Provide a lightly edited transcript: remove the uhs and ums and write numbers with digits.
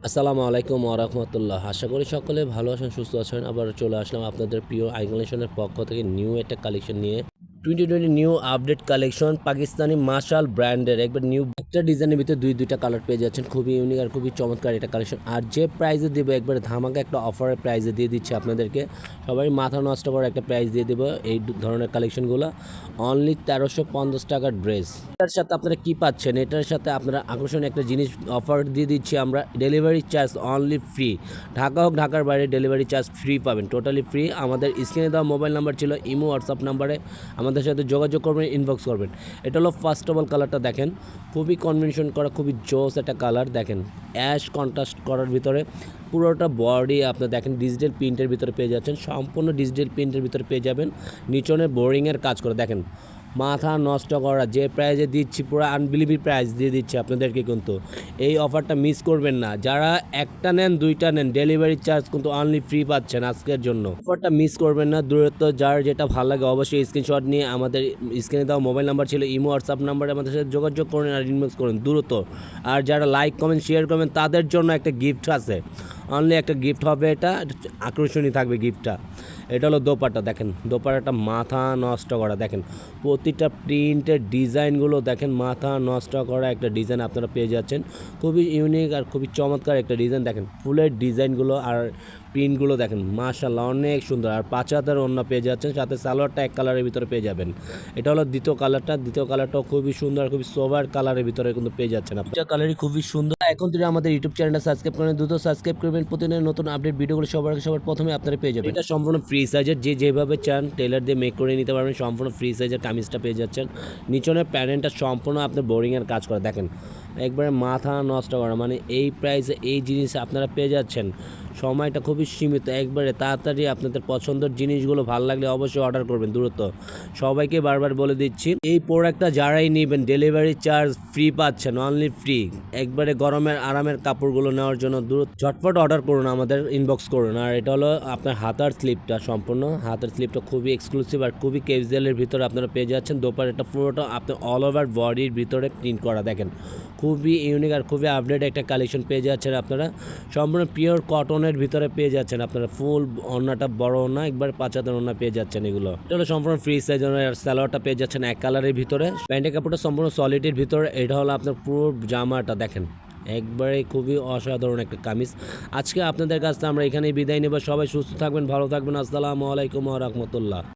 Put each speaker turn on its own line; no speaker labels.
আসসালামু আলাইকুম ওয়া রাহমাতুল্লাহ। আশা করি সকলে ভালো আছেন, সুস্থ আছেন। আবার চলে আসলাম আপনাদের প্রিয় আইকোলেশনের পক্ষ থেকে নিউ একটা কালেকশন নিয়ে। 2020 নিউ আপডেট কালেকশন পাকিস্তানি মাশাল ব্র্যান্ডের একবার নিউ একটা ডিজাইনের ভিতরে দুইটা কালার পেয়ে যাচ্ছেন। খুবই ইউনিক আর খুবই চমৎকার এটা কালেকশন। আর যে প্রাইসে দেবো একবারে ধামাকা একটা অফারের প্রাইসে দিয়ে দিচ্ছি আপনাদেরকে। সবাই মাথা নষ্ট করার একটা প্রাইস দিয়ে দেবো এই ধরনের কালেকশনগুলো। অনলি 1350 টাকার ড্রেস। এটার সাথে আপনারা কি পাচ্ছেন? এটার সাথে আপনারা আকর্ষণীয় একটা জিনিস অফার দিয়ে দিচ্ছি আমরা। Delivery charge only free. Dhaka হোক ঢাকার বাইরে ডেলিভারি চার্জ ফ্রি পাবেন, টোটালি ফ্রি। আমাদের স্ক্রিনে দেওয়া মোবাইল নাম্বার ছিল, ইমো হোয়াটসঅ্যাপ নাম্বারে আমাদের সাথে যোগাযোগ করবেন, ইনবক্স করবেন। এটা হলো ফার্স্ট অফ অল কালারটা দেখেন, খুবই কনভেনশন করা, খুবই জোস একটা কালার দেখেন। অ্যাশ কন্ট্রাস্ট করার ভিতরে পুরোটা বডি আপনার দেখেন ডিজিটাল প্রিন্টের ভিতরে পেয়ে যাচ্ছেন, সম্পূর্ণ ডিজিটাল প্রিন্টের ভিতরে পেয়ে যাবেন। নিচনে বোরিংয়ের কাজ করে দেখেন, মাথা নষ্ট করা যে প্রাইজে দিচ্ছি, পুরো আনবিলিভেবল প্রাইস দিয়ে দিচ্ছি আপনাদেরকে। কিন্তু এই অফারটা মিস করবেন না। যারা একটা নেন দুইটা নেন ডেলিভারি চার্জ কিন্তু অনলি ফ্রি পাচ্ছেন আজকের জন্য। অফারটা মিস করবেন না। দূরত্ব যার যেটা ভালো লাগে অবশ্যই স্ক্রিনশট নিয়ে আমাদের স্ক্রিনে দেওয়া মোবাইল নাম্বার ছিল, ইমো হোয়াটসঅ্যাপ নাম্বারে আমাদের সাথে যোগাযোগ করুন আর ইনবক্স করুন দ্রুত। আর যারা লাইক কমেন্ট শেয়ার করবেন তাদের জন্য একটা গিফট আছে, অনলি একটা গিফট হবে। এটা আকর্ষণীয় থাকবে গিফটটা। এটা হলো দোপাট্টা দেখেন, দোপাট্টাটা মাথা নষ্ট করা দেখেন, প্রতিটা প্রিন্টের ডিজাইনগুলো দেখেন, মাথা নষ্ট করা একটা ডিজাইন আপনারা পেয়ে যাচ্ছেন। খুবই ইউনিক আর খুবই চমৎকার একটা ডিজাইন দেখেন, ফুলের ডিজাইনগুলো আর প্রিন্টগুলো দেখেন, মাশাআল্লাহ অনেক সুন্দর। আর 5 হাতের ওড়না পেয়ে যাচ্ছেন, সাথে সালোয়ারটা এক কালারের ভিতরে পেয়ে যাবেন। এটা হলো দ্বিতীয় কালারটাও খুবই সুন্দর, খুবই সোভার কালারের ভিতরে কিন্তু পেয়ে যাচ্ছেন আপনি। এটা কালারই খুবই সুন্দর। এখন থেকে আমাদের ইউটিউব চ্যানেলটা সাবস্ক্রাইব করেন, দ্রুত সাবস্ক্রাইব করবেন। প্রতিদিন নতুন আপডেট ভিডিওগুলো সবার প্রথমে আপনারা পেয়ে যাবেন। এটা সম্পূর্ণ ফ্রি সাইজের, যে যেভাবে চান টেলার দিয়ে মেক করে নিতে পারবেন। সম্পূর্ণ ফ্রি সাইজের কামিজটা পেয়ে যাচ্ছেন। নিচনের প্যানেলটা সম্পূর্ণ আপনার বোরিংয়ের কাজ করা দেখেন, একবারে মাথা নষ্ট করা। মানে এই প্রাইসে এই জিনিস আপনারা পেয়ে যাচ্ছেন। সময়টা খুবই সীমিত, একবারে তাড়াতাড়ি আপনাদের পছন্দের জিনিসগুলো ভালো লাগলে অবশ্যই অর্ডার করবেন দ্রুত। সবাইকে বারবার বলে দিচ্ছি, এই প্রোডাক্টটা যারাই নেবেন ডেলিভারি চার্জ ফ্রি পাচ্ছেন, অনলি ফ্রি। একবারে গরমের আরামের কাপড়গুলো নেওয়ার জন্য দ্রুত ঝটপট অর্ডার করুন, আমাদের ইনবক্স করুন। আর এটা হলো আপনার হাতার স্লিপটা, সম্পূর্ণ হাতের স্লিপটা খুবই এক্সক্লুসিভ আর খুবই ক্যাজুয়ালের ভিতরে আপনারা পেয়ে যাচ্ছেন। দোপাট্টাটা পুরোটা আপনার অল ওভার বডির ভিতরে প্রিন্ট করা দেখেন, খুবই ইউনিক আর খুবই আপডেট একটা কালেকশন পেয়ে যাচ্ছেন আপনারা। সম্পূর্ণ পিওর কটনের ভিতরে পেয়ে যাচ্ছেন আপনারা। ফুল ওড়নাটা বড় ওড়না, একবার 5 হাতের ওড়না পেয়ে যাচ্ছেন। এগুলো এটা হলো সম্পূর্ণ ফ্রি সাইজ। আর সালোয়ারটা পেয়ে যাচ্ছেন এক কালারের ভিতরে, প্যান্টের কাপড়টা সম্পূর্ণ সলিডের ভিতরে। এটা হলো আপনার পুরো জামাটা দেখেন, একবারে খুবই অসাধারণ একটা কামিজ। আজকে আপনাদের কাছ থেকে আমরা এখানেই বিদায় নেব। সবাই সুস্থ থাকবেন, ভালো থাকবেন। আসসালামু আলাইকুম ওয়া রাহমাতুল্লাহ।